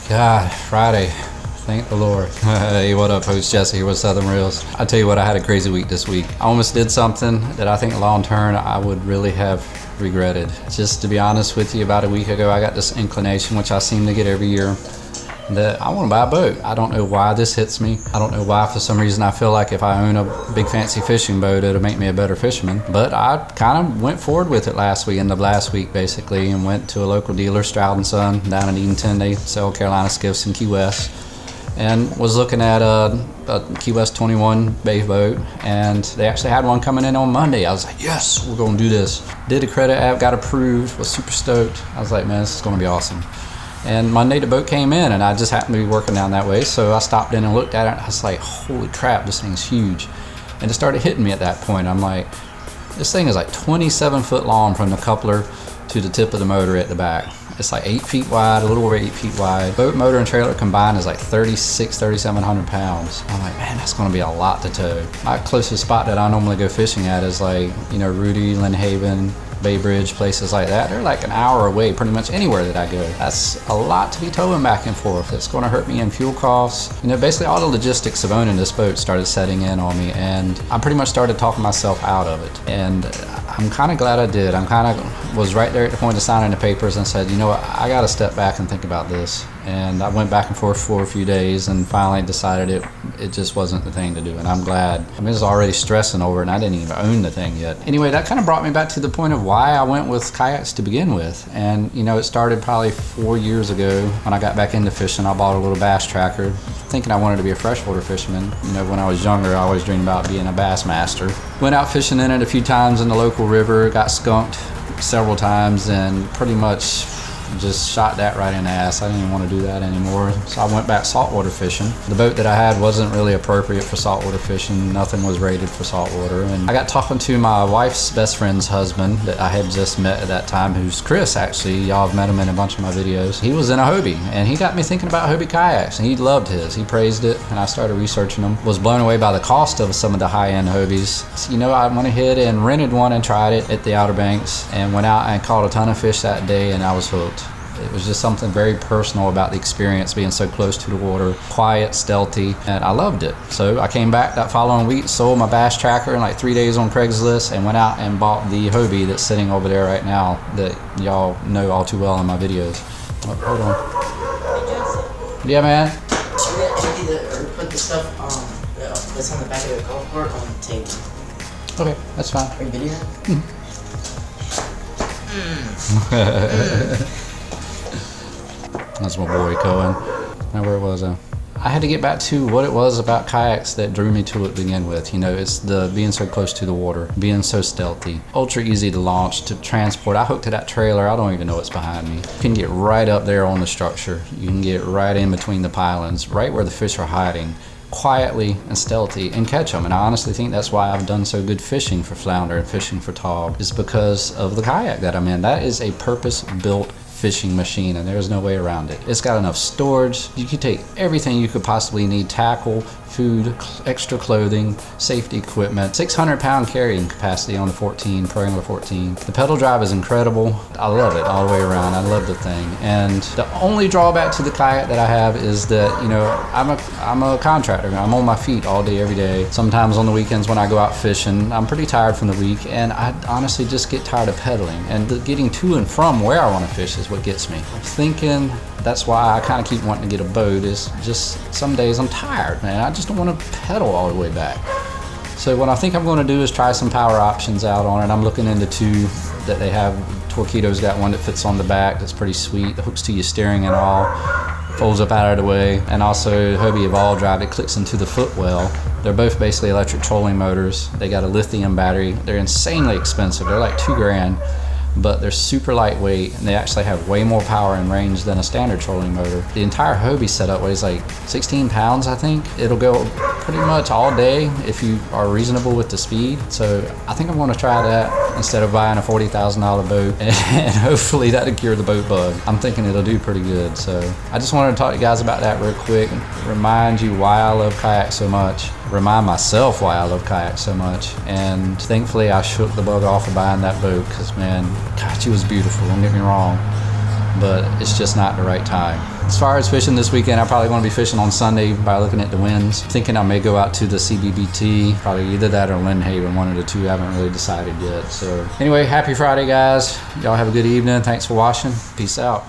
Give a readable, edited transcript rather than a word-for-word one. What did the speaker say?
God, Friday. Thank the Lord. Hey, what up, Host Jesse here with Southern Reels. I tell you what, I had a crazy week this week. I almost did something that I think long term I would really have regretted. Just to be honest with you, about a week ago I got this inclination, which I seem to get every year, that I want to buy a boat. I don't know why this hits me. I don't know why. For some reason I feel like if I own a big fancy fishing boat, it'll make me a better fisherman. But I kind of went forward with it last week, end of last week basically, and went to a local dealer, Stroud & Son, down in Edenton. They sell Carolina skiffs in Key West. And was looking at a Key West 21 bay boat, and they actually had one coming in on Monday. I was like, yes, we're gonna do this. Did a credit app, got approved, was super stoked. I was like, man, this is gonna be awesome. And Monday the boat came in, and I just happened to be working down that way, so I stopped in and looked at it, and I was like, holy crap, this thing's huge. And it started hitting me at that point. I'm like, this thing is like 27 foot long from the coupler to the tip of the motor at the back. It's like 8 feet wide, a little over 8 feet wide. Boat, motor, and trailer combined is like 3,700 pounds. I'm like, man, that's gonna be a lot to tow. My closest spot that I normally go fishing at is like, you know, Rudy, Lynn Haven, Bay Bridge, places like that. They're like an hour away pretty much anywhere that I go. That's a lot to be towing back and forth. It's gonna hurt me in fuel costs. You know, basically all the logistics of owning this boat started setting in on me, and I pretty much started talking myself out of it. And I'm kind of glad I did. I'm kind of was right there at the point of signing the papers and said, you know what, I got to step back and think about this. And I went back and forth for a few days and finally decided it just wasn't the thing to do. And I'm glad. I mean, I was already stressing over it, and I didn't even own the thing yet. Anyway, that kind of brought me back to the point of why I went with kayaks to begin with. And you know, it started probably 4 years ago when I got back into fishing. I bought a little bass tracker, thinking I wanted to be a freshwater fisherman. You know, when I was younger, I always dreamed about being a bass master. Went out fishing in it a few times in the local river, got skunked several times, and pretty much just shot that right in the ass. I didn't even want to do that anymore. So I went back saltwater fishing. The boat that I had wasn't really appropriate for saltwater fishing. Nothing was rated for saltwater. And I got talking to my wife's best friend's husband that I had just met at that time, who's Chris actually. Y'all have met him in a bunch of my videos. He was in a Hobie, and he got me thinking about Hobie kayaks, and he loved his. He praised it, and I started researching them. Was blown away by the cost of some of the high-end Hobies. So, you know, I went ahead and rented one and tried it at the Outer Banks, and went out and caught a ton of fish that day, and I was hooked. It was just something very personal about the experience, being so close to the water, quiet, stealthy, and I loved it. So I came back that following week, sold my bass tracker in like 3 days on Craigslist, and went out and bought the Hobie that's sitting over there right now that y'all know all too well in my videos. Oh, hold on. Yeah, man? Put the stuff that's on the back of the golf cart on the table. Okay, that's fine. Are you videoing? That's my boy Cohen. Now, where was I? I had to get back to what it was about kayaks that drew me to it to begin with. You know, it's the being so close to the water, being so stealthy, ultra easy to launch, to transport. I hooked to that trailer. I don't even know what's behind me. You can get right up there on the structure. You can get right in between the pylons, right where the fish are hiding, quietly and stealthy, and catch them. And I honestly think that's why I've done so good fishing for flounder and fishing for taub, is because of the kayak that I'm in. That is a purpose-built fishing machine, and there's no way around it. It's got enough storage. You can take everything you could possibly need: tackle, food, extra clothing, safety equipment. 600-pound carrying capacity on the 14, Pro Angler 14. The pedal drive is incredible. I love it all the way around. I love the thing. And the only drawback to the kayak that I have is that, you know, I'm a contractor. I'm on my feet all day, every day. Sometimes on the weekends when I go out fishing, I'm pretty tired from the week, and I honestly just get tired of pedaling. And getting to and from where I want to fish is what gets me. I'm thinking that's why I kind of keep wanting to get a boat, is just some days I'm tired, man. I just don't want to pedal all the way back. So what I think I'm going to do is try some power options out on it. I'm looking into two that they have. Torqeedo's got one that fits on the back that's pretty sweet. It hooks to your steering and all, folds up out of the way. And also Hobie Evolve Drive, it clicks into the footwell. They're both basically electric trolling motors. They got a lithium battery. They're insanely expensive. They're like $2,000. But they're super lightweight, and they actually have way more power and range than a standard trolling motor. The entire Hobie setup weighs like 16 pounds, I think. It'll go pretty much all day if you are reasonable with the speed. So I think I'm gonna try that. instead of buying a $40,000 boat, and hopefully that'll cure the boat bug. I'm thinking it'll do pretty good. So I just wanted to talk to you guys about that real quick, remind you why I love kayaks so much, remind myself why I love kayaks so much, and thankfully I shook the bug off of buying that boat, because man, God, she was beautiful, don't get me wrong, but it's just not the right time. As far as fishing this weekend, I probably want to be fishing on Sunday by looking at the winds. Thinking I may go out to the CBBT, probably either that or Lynn Haven, one of the two. I haven't really decided yet. So anyway, happy Friday, guys. Y'all have a good evening. Thanks for watching. Peace out.